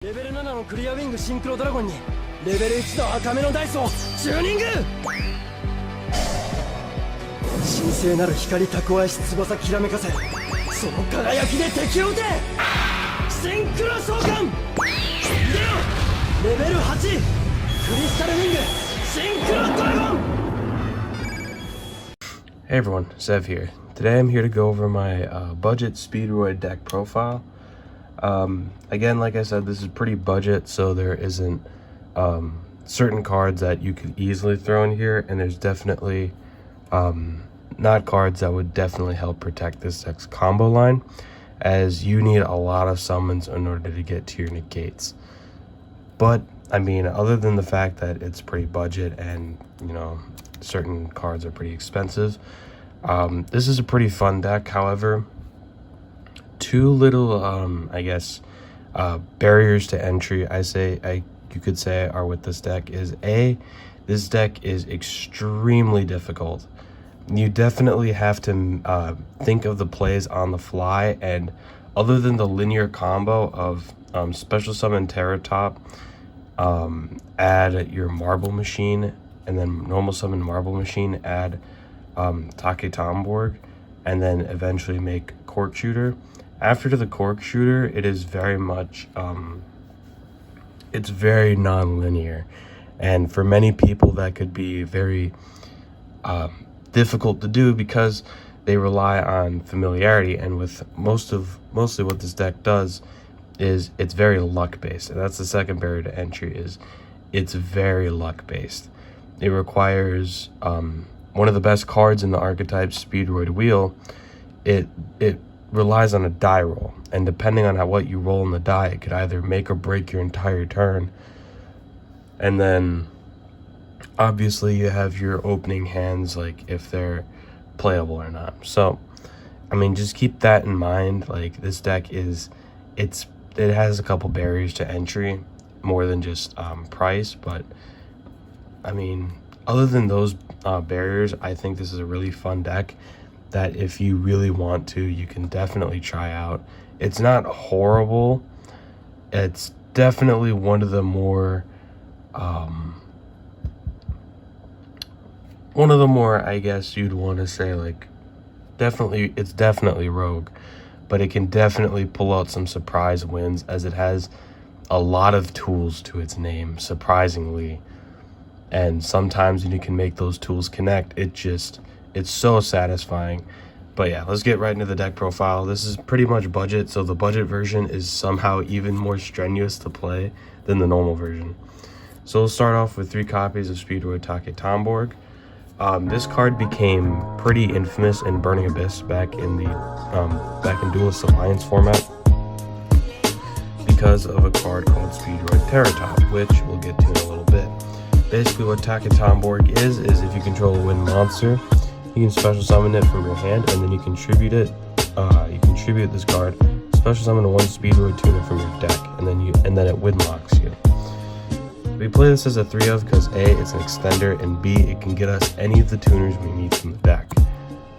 レベル7のクリアウィングシンクロドラゴンにレベル1の赤目のダイスをチューニング。神聖なる光蓄えし翼きらめかせ、その輝きで敵を撃て。シンクロ召喚レベル8クリスタルウィングシンクロドラゴン。Hey everyone, Zev here. Today I'm here to go over my budget Speedroid deck profile. Again, like I said, this is pretty budget, so there isn't certain cards that you could easily throw in here, and there's definitely not cards that would definitely help protect this deck's combo line, as you need a lot of summons in order to get to your negates. But I mean, other than the fact that it's pretty budget and, you know, certain cards are pretty expensive, this is a pretty fun deck. However, two little I guess barriers to entry you could say are with this deck is this deck is extremely difficult. You definitely have to think of the plays on the fly, and other than the linear combo of special summon Terratop, add your Marble Machine, and then normal summon Marble Machine, add Take Tomborg, and then eventually make Cork Shooter. After the Cork Shooter, it is very much it's very non-linear, and for many people that could be very difficult to do because they rely on familiarity. And with mostly what this deck does is it's very luck based, and that's the second barrier to entry, is it's very luck based. It requires one of the best cards in the archetype, Speedroid Wheel. It relies on a die roll, and depending on what you roll in the die, it could either make or break your entire turn. And then obviously you have your opening hands, like if they're playable or not. So I mean, just keep that in mind. Like, this deck it has a couple barriers to entry more than just price, but I mean, other than those barriers, I think this is a really fun deck that if you really want to, you can definitely try out. It's not horrible. It's definitely one of the more I guess you'd want to say, like, it's definitely rogue, but it can definitely pull out some surprise wins, as it has a lot of tools to its name, surprisingly. And sometimes when you can make those tools connect, it's so satisfying. But yeah, let's get right into the deck profile. This is pretty much budget, so the budget version is somehow even more strenuous to play than the normal version. So we'll start off with 3 copies of Speedroid Take Tomborg. This card became pretty infamous in Burning Abyss back in Duelist Alliance format because of a card called Speedroid Terratop, which we'll get to in a little bit. Basically, what Take Tomborg is if you control a wind monster, you can special summon it from your hand, and then you contribute it. You contribute this card, special summon 1 Speedroid tuner from your deck, and then it wind locks you. We play this as a 3-of because A, it's an extender, and B, it can get us any of the tuners we need from the deck,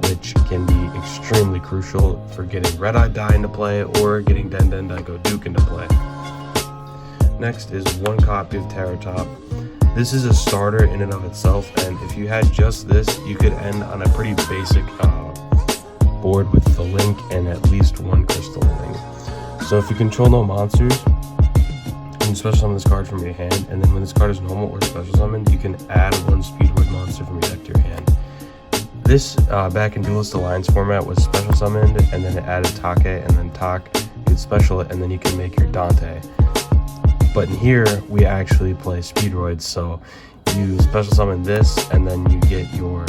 which can be extremely crucial for getting Red Eye Die into play or getting Den Den Daiko Duke into play. Next is 1 copy of Terratop. This is a starter in and of itself, and if you had just this, you could end on a pretty basic board with the link and at least 1 crystal link. So if you control no monsters, you can special summon this card from your hand, and then when this card is normal or special summoned, you can add 1 Speedroid monster from your deck to your hand. This, back in Duelist Alliance format, was special summoned, and then it added Take, and then you could special it, and then you can make your Dante. But in here, we actually play Speedroids, so you special summon this, and then you get your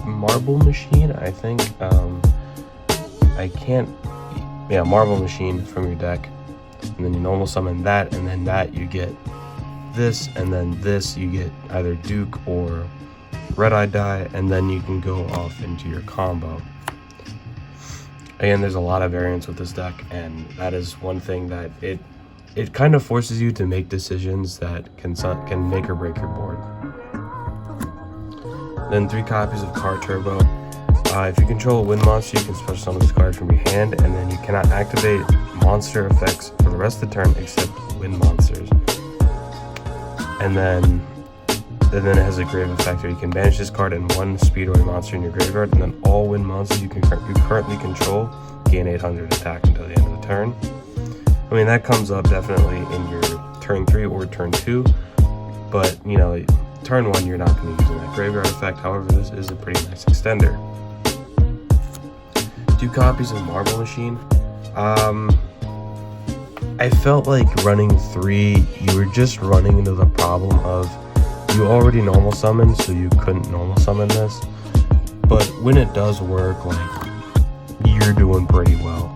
Marble Machine, I think. Marble Machine from your deck, and then you normal summon that, and then that you get this, and then this you get either Duke or Red Eye Die, and then you can go off into your combo. Again, there's a lot of variance with this deck, and that is one thing that it kind of forces you to make decisions that can make or break your board. Then 3 copies of Car Turbo. If you control a wind monster, you can special summon this card from your hand, and then you cannot activate monster effects for the rest of the turn except wind monsters. And then it has a grave effect where you can banish this card and one Speedroid monster in your graveyard, and then all wind monsters you currently control gain 800 attack until the end of the turn. I mean, that comes up definitely in your turn 3 or turn 2, but you know, turn 1 you're not going to be using that graveyard effect. However, this is a pretty nice extender. 2 copies of Marble Machine. I felt like running 3, you were just running into the problem of you already normal summoned, so you couldn't normal summon this. But when it does work, like, you're doing pretty well.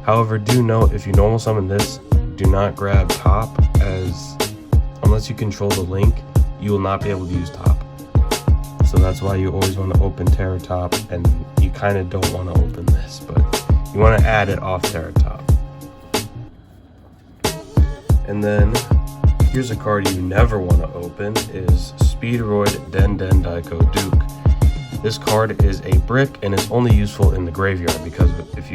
However, do note, if you normal summon this, do not grab top, as unless you control the link, you will not be able to use top. So that's why you always want to open Terra Top, and you kind of don't want to open this, but you want to add it off Terra Top. And then here's a card you never want to open, is Speedroid Den Daiko Duke. This card is a brick and it's only useful in the graveyard, because if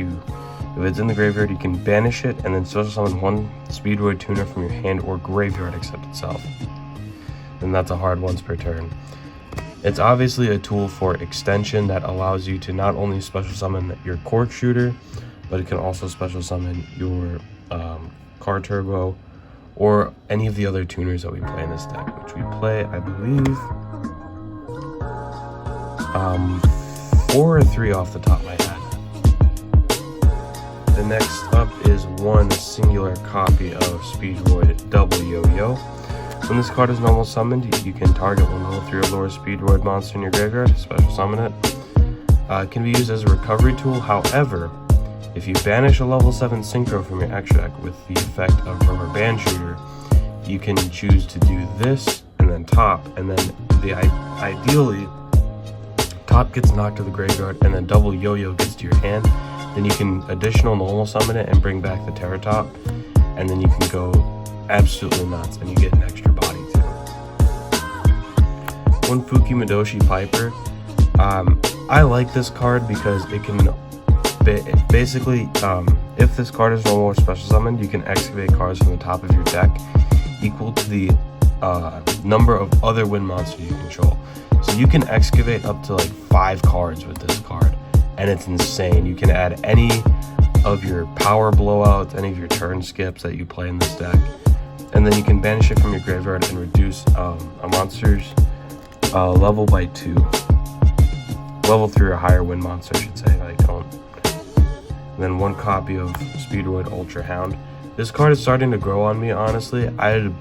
it's in the graveyard, you can banish it and then special summon one Speedroid tuner from your hand or graveyard except itself. And that's a hard once per turn. It's obviously a tool for extension that allows you to not only special summon your Cork Shooter, but it can also special summon your Car Turbo or any of the other tuners that we play in this deck, which we play, I believe, 4 or 3 off the top of my head. The next up is one singular copy of Speedroid Double Yo-Yo. When this card is normal summoned, you can target one level 3 or lower Speedroid monster in your graveyard, special summon it. It can be used as a recovery tool. However, if you banish a level 7 synchro from your extra deck with the effect of Rubber Band Shooter, you can choose to do this and then top, and then ideally top gets knocked to the graveyard and then Double Yo-Yo gets to your hand. Then you can additional normal summon it and bring back the Terra Top, and then you can go absolutely nuts and you get an extra body too. One Fuki Midoshi Piper. I like this card because it can basically, if this card is normal or special summoned, you can excavate cards from the top of your deck equal to the number of other wind monsters you control. So you can excavate up to like 5 cards with this card, and it's insane. You can add any of your power blowouts, any of your turn skips that you play in this deck, and then you can banish it from your graveyard and reduce a monster's level by 2. Level 3 or higher wind monster, I should say, I don't. And then one copy of Speedroid Ultra Hound. This card is starting to grow on me, honestly. I'd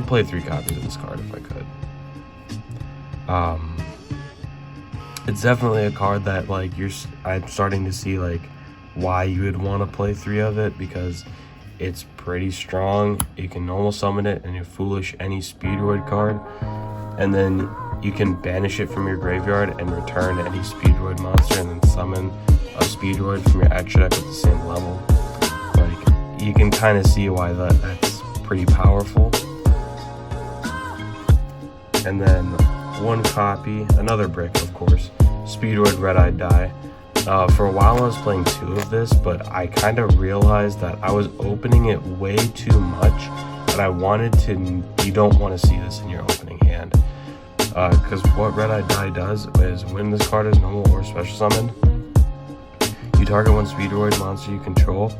play 3 copies of this card if I could. It's definitely a card that, like, I'm starting to see like why you would want to play 3 of it, because it's pretty strong. You can normal summon it and you foolish any Speedroid card, and then you can banish it from your graveyard and return any Speedroid monster and then summon a Speedroid from your extra deck at the same level. Like, you can kind of see why that's pretty powerful. And then one copy, another brick of course, Speedroid Red-Eyed Die. For a while I was playing 2 of this, but I kind of realized that I was opening it way too much, and I wanted to, you don't want to see this in your opening hand. Because what Red-Eyed Die does is, when this card is normal or special summoned, you target one Speedroid monster you control,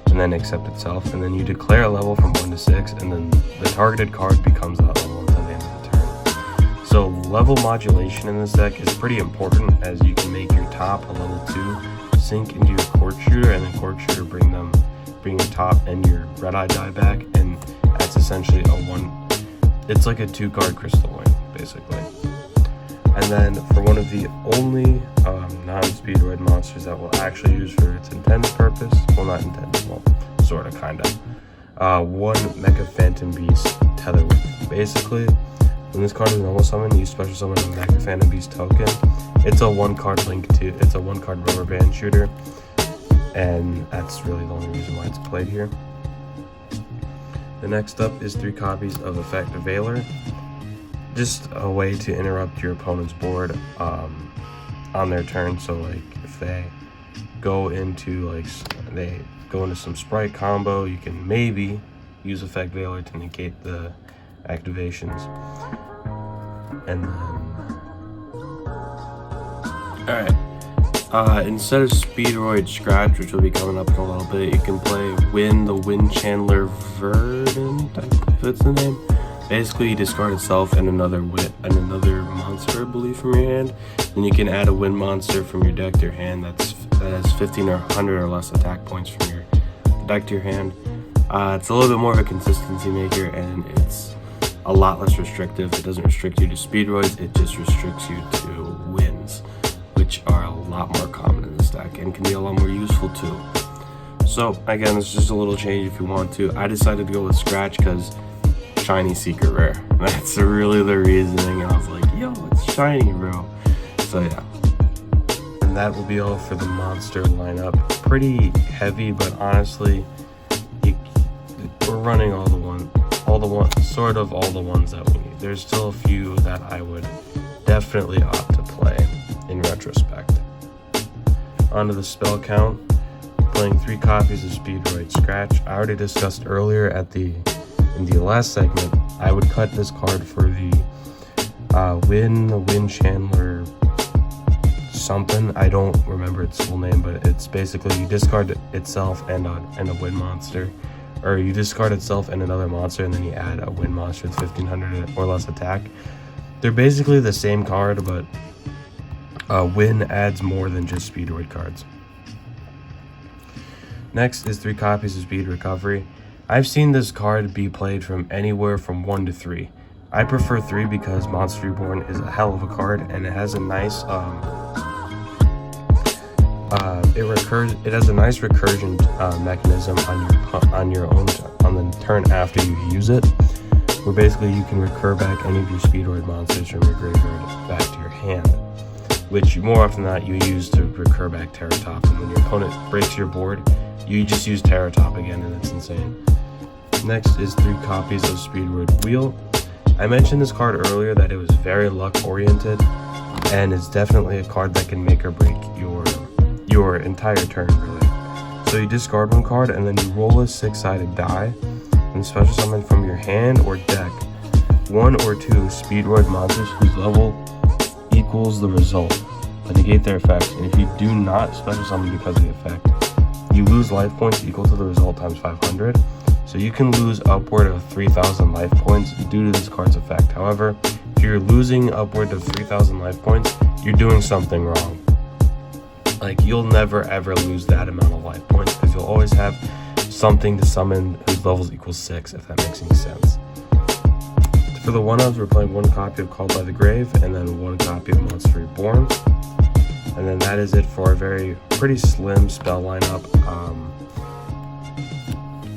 and then accept itself, and then you declare a level from 1 to 6, and then the targeted card becomes that level until the end of the turn. So level modulation in this deck is pretty important, as you can make your top a level 2 sync into your Cork Shooter, and then Cork Shooter bring your top and your Red-Eye Die back, and that's essentially it's like a 2-card Crystal Wing, basically. And then for one of the only non-Speedroid monsters that we'll actually use for its intended purpose, well, not intended, well, sort of, kind of, one Mecha Phantom Beast Tetherwith. Basically, when this card is normal summon, you special summon a Mecha Phantom Beast token. It's a 1-card link to, it's a 1-card Rubber Band Shooter, and that's really the only reason why it's played here. The next up is 3 copies of Effect Veiler. Just a way to interrupt your opponent's board. on their turn. So like if they go into some sprite combo, you can maybe use effect Veiler to negate the activations. And then instead of Speedroid Scratch, which will be coming up in a little bit, you can play Win the Wind Chandler Verdant, I believe that's the name. Basically, you discard itself and another monster, I believe, from your hand. Then you can add a wind monster from your deck to your hand that has 15 or 100 or less attack points from your deck to your hand. It's a little bit more of a consistency maker, and it's a lot less restrictive. It doesn't restrict you to Speedroids, it just restricts you to wins, which are a lot more common in this deck and can be a lot more useful too. So again, it's just a little change if you want to. I decided to go with Scratch because shiny secret rare. That's really the reasoning. And I was like, yo, it's shiny, bro. So yeah. And that will be all for the monster lineup. Pretty heavy, but honestly, we're running all the ones that we need. There's still a few that I would definitely opt to play in retrospect. Onto the spell count. Playing 3 copies of Speedroid Scratch. I already discussed earlier in the last segment, I would cut this card for the Wind Chandler something. I don't remember its full name, but it's basically you discard itself and a wind monster, or you discard itself and another monster, and then you add a wind monster with 1500 or less attack. They're basically the same card, but Wind adds more than just Speedroid cards. Next is 3 copies of Speed Recovery. I've seen this card be played from anywhere from 1 to 3. I prefer 3 because Monster Reborn is a hell of a card, and it has a nice it has a nice recursion mechanism on the turn after you use it, where basically you can recur back any of your Speedroid monsters from your graveyard back to your hand, which more often than not you use to recur back Terra Top, and when your opponent breaks your board, you just use Terra Top again, and it's insane. Next is 3 copies of Speedroid Wheel. I mentioned this card earlier that it was very luck oriented, and it's definitely a card that can make or break your entire turn, really. So you discard 1 card, and then you roll a 6-sided die, and special summon from your hand or deck 1 or 2 Speedroid monsters whose level equals the result, to negate their effects. And if you do not special summon because of the effect, you lose life points equal to the result times 500. So you can lose upward of 3,000 life points due to this card's effect. However, if you're losing upward of 3,000 life points, you're doing something wrong. Like, you'll never ever lose that amount of life points because you'll always have something to summon whose levels equal 6, if that makes any sense. For the 1-ofs, we're playing 1 copy of Called by the Grave and then 1 copy of Monster Reborn. And then that is it for a pretty slim spell lineup.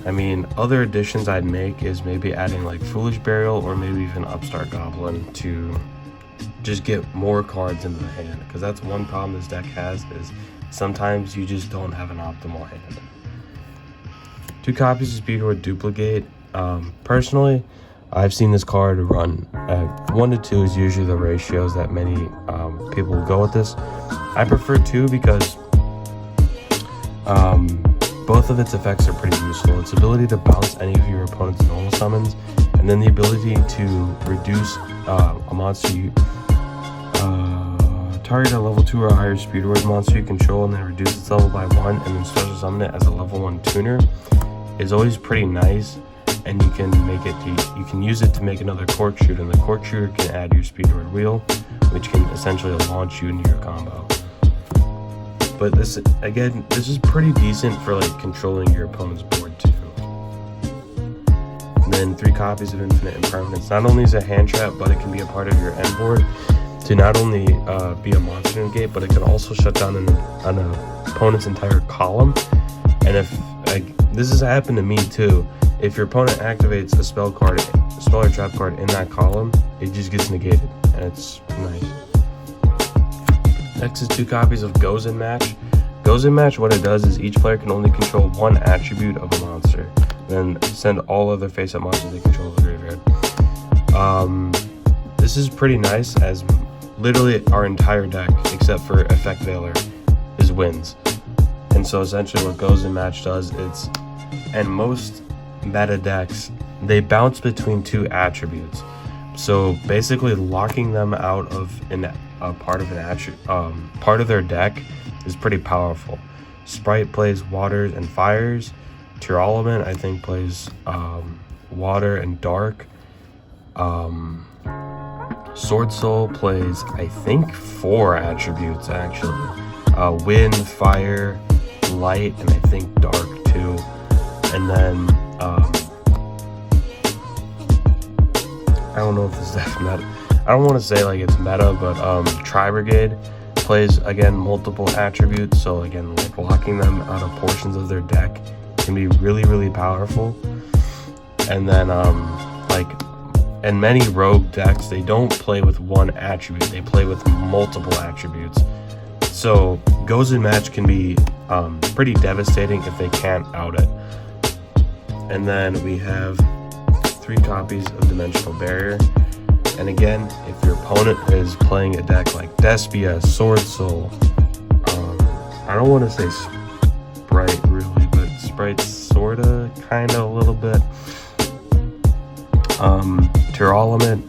I mean, other additions I'd make is maybe adding like Foolish Burial or maybe even Upstart Goblin to just get more cards into the hand, because that's one problem this deck has, is sometimes you just don't have an optimal hand. 2 copies of Speedroid Duplicate. Personally, I've seen this card run 1 to 2 is usually the ratios that many people go with this. I prefer 2 because both of its effects are pretty useful. Its ability to bounce any of your opponent's normal summons, and then the ability to reduce a monster target a level 2 or higher Speedroid monster you control, and then reduce its level by 1, and then special summon it as a level 1 tuner, is always pretty nice. And you can use it to make another Cork Shooter, and the Cork Shooter can add your Speedroid Wheel, which can essentially launch you into your combo. But this is pretty decent for like controlling your opponent's board too. And then 3 copies of Infinite Impermanence. Not only is it a hand trap, but it can be a part of your end board to not only be a monster negate, but it can also shut down an opponent's entire column. And if this has happened to me too, if your opponent activates a spell or trap card in that column, it just gets negated, and it's nice. Next is 2 copies of Goes in Match. Goes in Match, what it does is each player can only control 1 attribute of a monster, then send all other face-up monsters they control to the graveyard. This is pretty nice, as literally our entire deck, except for Effect Veiler, is winds. And so essentially what Goes in Match does, and most meta decks, they bounce between two attributes. So basically locking them out of part of their deck is pretty powerful. Sprite plays waters and fires. Tearlament, I think, plays water and dark. Sword Soul plays, I think, 4 attributes actually. Wind, fire, light, and I think dark too. And then I don't know if this is meta. I don't want to say like it's meta, but Tri-Brigade plays, again, multiple attributes. So again, like locking them out of portions of their deck can be really, really powerful. And then like in many rogue decks, they don't play with one attribute, they play with multiple attributes. So Goes in Match can be pretty devastating if they can't out it. And then we have 3 copies of Dimensional Barrier. And again, if your opponent is playing a deck like Despia, Sword Soul, I don't want to say Sprite really, but Sprite's sorta, kinda, a little bit. Tearlament,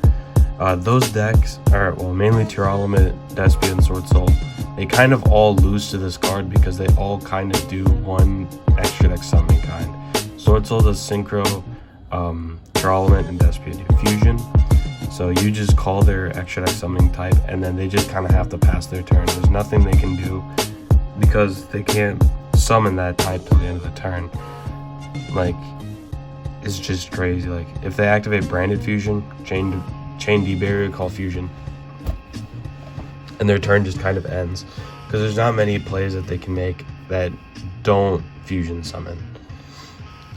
those decks are, well, mainly Tearlament, Despia, and Sword Soul. They kind of all lose to this card because they all kind of do one extra deck summoning kind. Sword Soul does Synchro, Tearlament and Despia do Fusion. So you just call their extra deck summoning type, and then they just kind of have to pass their turn. There's nothing they can do because they can't summon that type till the end of the turn. Like, it's just crazy. Like, if they activate Branded Fusion, Chain D Barrier, call Fusion, and their turn just kind of ends because there's not many plays that they can make that don't Fusion summon.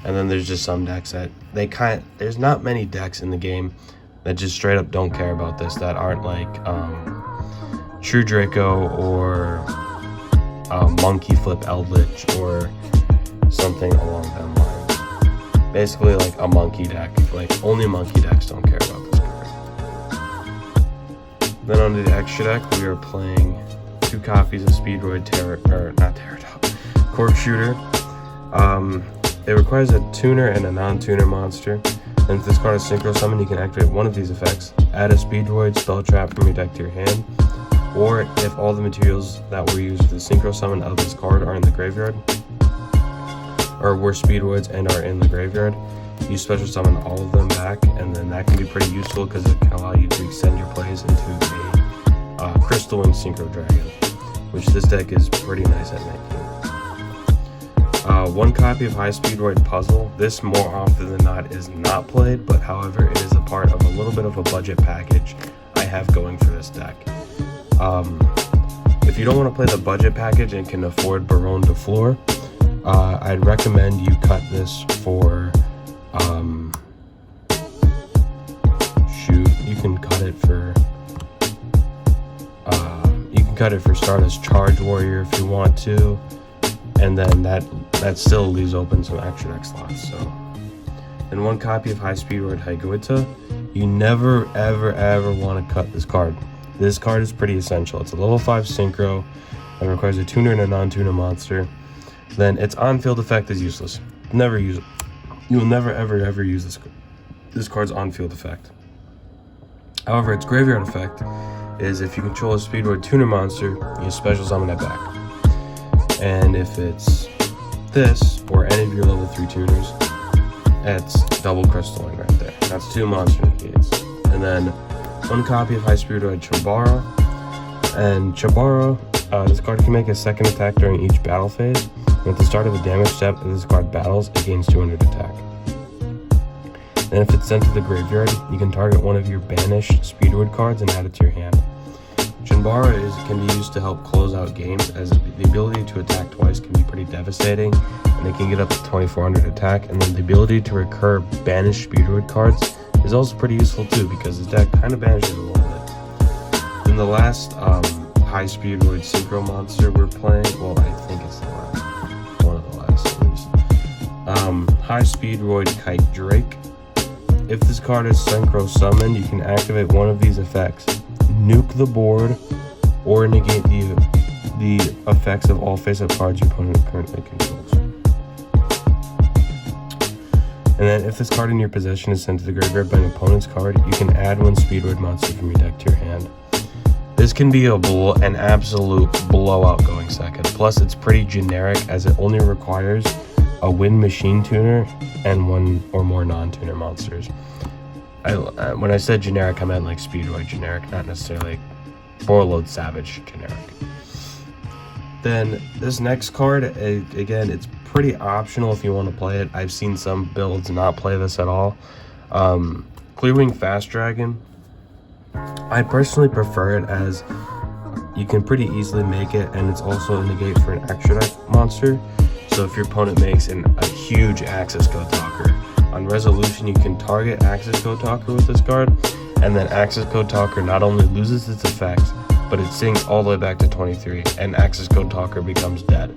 And then there's just some decks that there's not many decks in the game that just straight up don't care about this, that aren't like True Draco or Monkey Flip Eldritch or something along them lines. Basically like a monkey deck. Like, only monkey decks don't care about this card. Then on the extra deck, we are playing 2 copies of Speedroid Cork Shooter. It requires a tuner and a non-tuner monster. And if this card is Synchro Summon, you can activate one of these effects. Add a Speedroid spell trap from your deck to your hand. Or if all the materials that were used for the Synchro Summon of this card are in the graveyard, or were Speedroids and are in the graveyard, you special summon all of them back, and then that can be pretty useful because it can allow you to extend your plays into a Crystal Wing Synchro Dragon, which this deck is pretty nice at making. 1 copy of High Speedroid Puzzle. This more often than not is not played, but however it is a part of a little bit of a budget package I have going for this deck. If you don't want to play the budget package and can afford Baronne de Fleur, I'd recommend you cut this for you can cut it for Stardust Charge Warrior if you want to, and then that still leaves open some extra deck slots. So, and 1 copy of High Speedroid Haiguita. You never ever want to cut this card. This card is pretty essential. It's a level 5 synchro that requires a tuner and a non-tuner monster. Then its on-field effect is useless. Never use it. You will never ever use this card's on-field effect. However, its graveyard effect is if you control a Speedroid tuner monster, you special summon it back. And if it's this or any of your level 3 tuners, that's double crystalline right there. That's 2 monster negates. And then 1 copy of High Speedroid Chambara. And Chambara, this card can make a second attack during each battle phase. And at the start of the damage step of this card battles, it gains 200 attack. And if it's sent to the graveyard, you can target one of your banished Speedroid cards and add it to your hand. Chambara can be used to help close out games, as the ability to attack twice can be pretty devastating, and it can get up to 2400 attack. And then the ability to recur banished Speedroid cards is also pretty useful too, because this deck kind of banishes a little bit. Then the last High Speedroid Synchro monster we're playing, well, I think it's the last, one of the last at least. High Speedroid Kite Drake. If this card is Synchro Summoned, you can activate one of these effects. nuke the board or negate the effects of all face-up cards your opponent currently controls. And then if this card in your possession is sent to the graveyard by an opponent's card, you can add one Speedroid monster from your deck to your hand. This can be an absolute blowout going second. Plus, it's pretty generic as it only requires a Wind Machine Tuner and one or more non-tuner monsters. When I said generic, I meant like Speedroid generic, not necessarily Borload Savage generic. Then this next card, again, it's pretty optional if you want to play it. I've seen some builds not play this at all. Clearwing Fast Dragon. I personally prefer it as you can pretty easily make it, and it's also a negate for an extra deck monster. So if your opponent makes a huge Axis Code Talker, on resolution you can target Axis Code Talker with this card, and then Axis Code Talker not only loses its effects, but it sinks all the way back to 23, and Axis Code Talker becomes dead.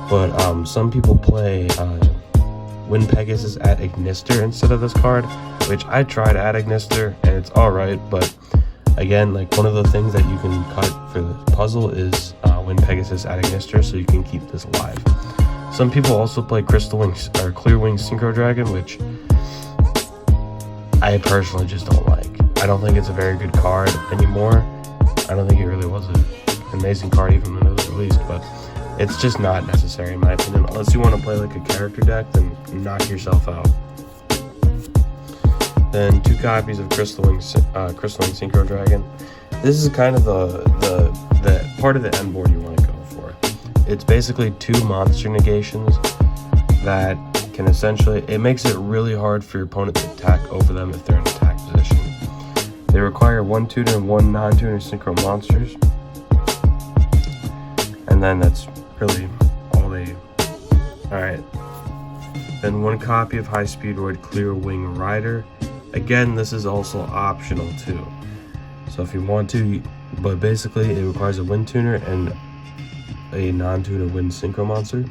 But some people play Wind Pegasus at Ignister instead of this card, which I tried at Ignister and it's alright, but again, like one of the things that you can cut for this puzzle is Wind Pegasus at Ignister, so you can keep this alive. Some people also play Clearwing Synchro Dragon, which I personally just don't like. I don't think it's a very good card anymore. I don't think it really was an amazing card even when it was released, but it's just not necessary in my opinion. Unless you want to play like a character deck, then knock yourself out. Then 2 copies of Crystalwing Synchro Dragon. This is kind of the part of the end board you want to go for. It's basically 2 monster negations that can essentially, it makes it really hard for your opponent to attack over them if they're in attack position. They require 1 tuner and 1 non-tuner synchro monsters. And then that's really all they... Alright. Then 1 copy of High Speedroid Clearwing Rider. Again, this is also optional too. So if you want to, but basically it requires a Wind Tuner and a non-tuner Wind Synchro monster.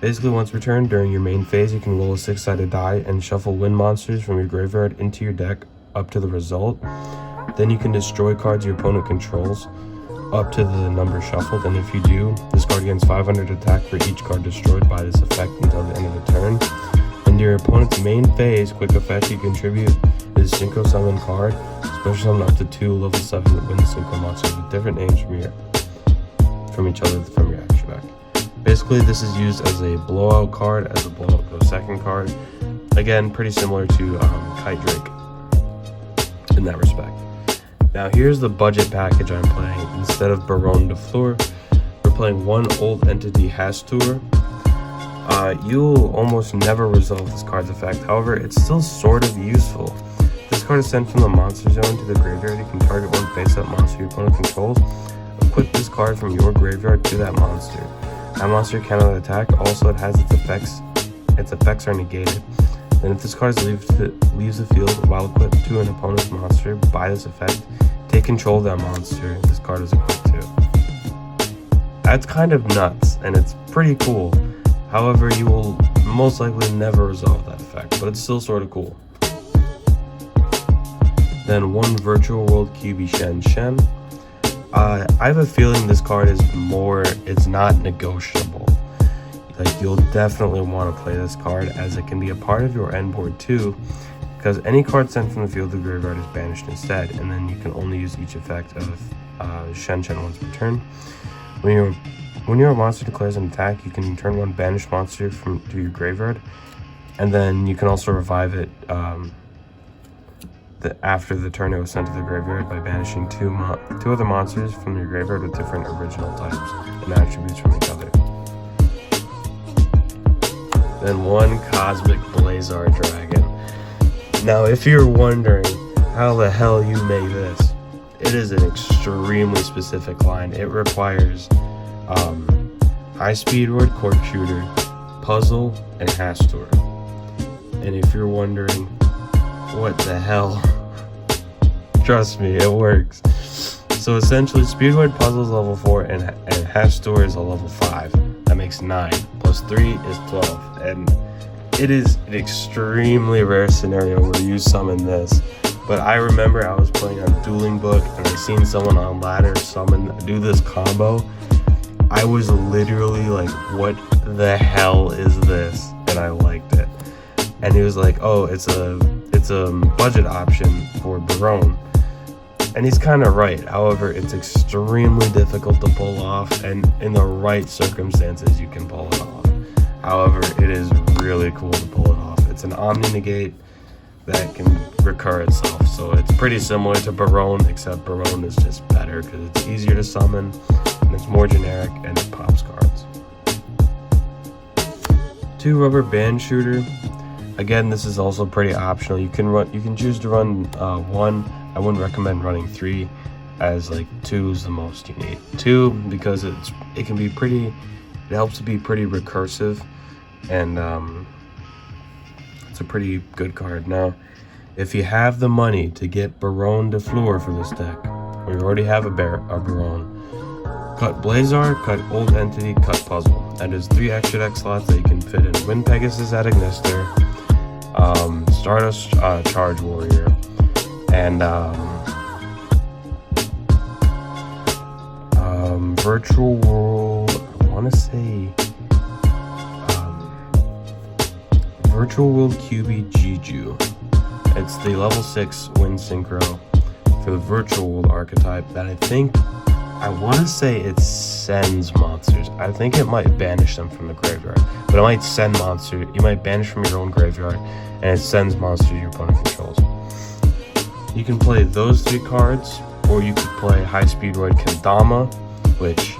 Basically, once returned during your main phase, you can roll a 6-sided die and shuffle Wind monsters from your graveyard into your deck up to the result. Then you can destroy cards your opponent controls up to the number shuffled, and if you do, this card gains 500 attack for each card destroyed by this effect until the end of the turn. And your opponent's main phase, quick effect, you contribute this Synchro Summon card, special summon up to 2 level 7 Wind Synchro monsters with different names from each other from your extra deck. Basically, this is used as a blowout card, as a blowout go second card. Again, pretty similar to Kite Drake in that respect. Now here's the budget package I'm playing. Instead of Baronne de Fleur, we're playing 1 Old Entity Hastur. You'll almost never resolve this card's effect, however, it's still sort of useful. This card is sent from the monster zone to the graveyard. You can target 1 face-up monster your opponent controls. Equip this card from your graveyard to that monster. That monster cannot attack, also it has its effects are negated. Then if this card leaves the field while equipped to an opponent's monster by this effect, take control of that monster this card is equipped to. That's kind of nuts, and it's pretty cool. However, you will most likely never resolve that effect, but it's still sort of cool. Then 1 Virtual World QB Shen. I have a feeling this card is it's not negotiable. Like, you'll definitely want to play this card, as it can be a part of your end board too, because any card sent from the field to the graveyard is banished instead, and then you can only use each effect of Shen once per turn. When your monster declares an attack, you can turn 1 banished monster to your graveyard, and then you can also revive it after the turn it was sent to the graveyard by banishing 2 other monsters from your graveyard with different original types and attributes from each other. Then 1 Cosmic Blazar Dragon. Now, if you're wondering how the hell you make this, it is an extremely specific line. It requires High Speedroid, Cork Shooter, Puzzle, and Hastur. And if you're wondering what the hell, trust me, it works. So essentially, Speedroid Puzzle is level 4 and Hastur is a level 5. That makes 9. Plus 3 is 12. And it is an extremely rare scenario where you summon this But I remember I was playing on Dueling Book and I seen someone on ladder do this combo. I was literally like, what the hell is this? And I liked it. And he was like, oh, it's a budget option for Barone. And he's kind of right. However, it's extremely difficult to pull off, and in the right circumstances you can pull it off. However, it is really cool to pull it off. It's an Omni Negate that can recur itself, so it's pretty similar to Barone, except Barone is just better because it's easier to summon and it's more generic and it pops cards. 2 Rubber Band Shooter. Again, this is also pretty optional. You can choose to run 1. I wouldn't recommend running 3, as like 2 is the most you need. 2 because it helps to be pretty recursive, and it's a pretty good card. Now, if you have the money to get Barone de Fleur for this deck, or you already have a Barone, cut Blazar, cut Old Entity, cut Puzzle. That is 3 extra deck slots that you can fit in Wind Pegasus at Ignister, Stardust Charge Warrior, and Virtual World, I want to say Virtual World QB Jiju. It's the level 6 Wind Synchro for the Virtual World archetype that I want to say it sends monsters. I think it might banish them from the graveyard, but it might send monsters. You might banish from your own graveyard, and it sends monsters your opponent controls. You can play those 3 cards, or you could play High Speedroid Kendama, which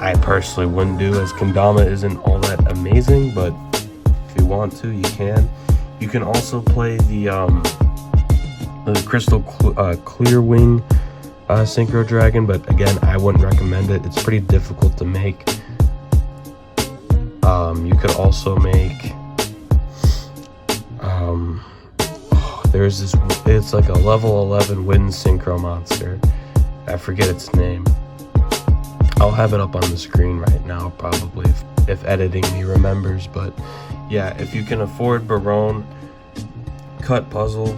I personally wouldn't do, as Kendama isn't all that amazing, but if you want to, you can. You can also play the Crystal Clear Wing Synchro Dragon, but again, I wouldn't recommend it. It's pretty difficult to make. You could also make there's this, it's like a level 11 Wind Synchro monster. I forget its name. I'll have it up on the screen right now, probably, if editing me remembers. But yeah, if you can afford Barone, cut Puzzle,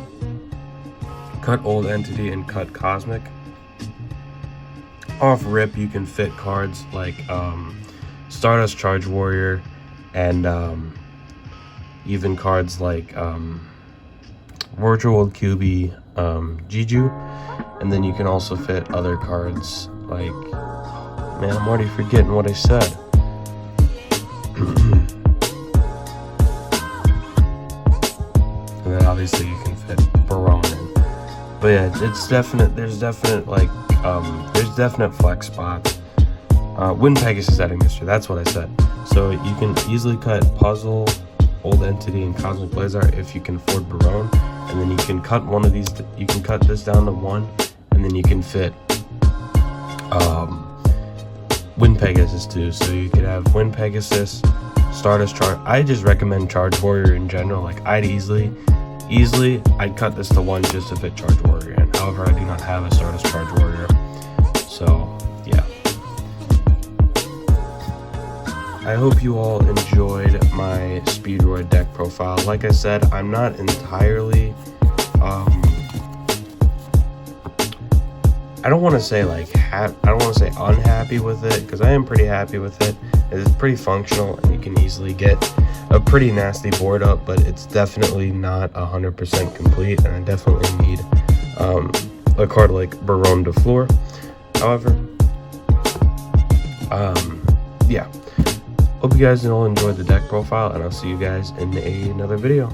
cut Old Entity, and cut Cosmic. Off rip, you can fit cards like Stardust Charge Warrior, and even cards like Virtual World QB Jiju, and then you can also fit other cards like, man, I'm already forgetting what I said. And then obviously you can fit Barone in. But yeah, there's definite flex spots. Wind Pegasus at Ignister, that's what I said. So you can easily cut Puzzle, Old Entity, and Cosmic Blazar if you can afford Barone. And then you can cut one of these, you can cut this down to 1, and then you can fit Wind Pegasus too. So you could have Wind Pegasus, Stardust Charge. I just recommend Charge Warrior in general. Like, I'd easily I'd cut this to 1 just to fit Charge Warrior in. However, I do not have a Stardust Charge Warrior, so yeah. I hope you all enjoyed my Speedroid deck profile. Like I said, I'm not entirely I don't want to say unhappy with it, because I am pretty happy with it. It's pretty functional, and you can easily get a pretty nasty board up, but it's definitely not 100% complete, and I definitely need a card like Barone de Fleur. However, yeah. Hope you guys all enjoyed the deck profile, and I'll see you guys in another video.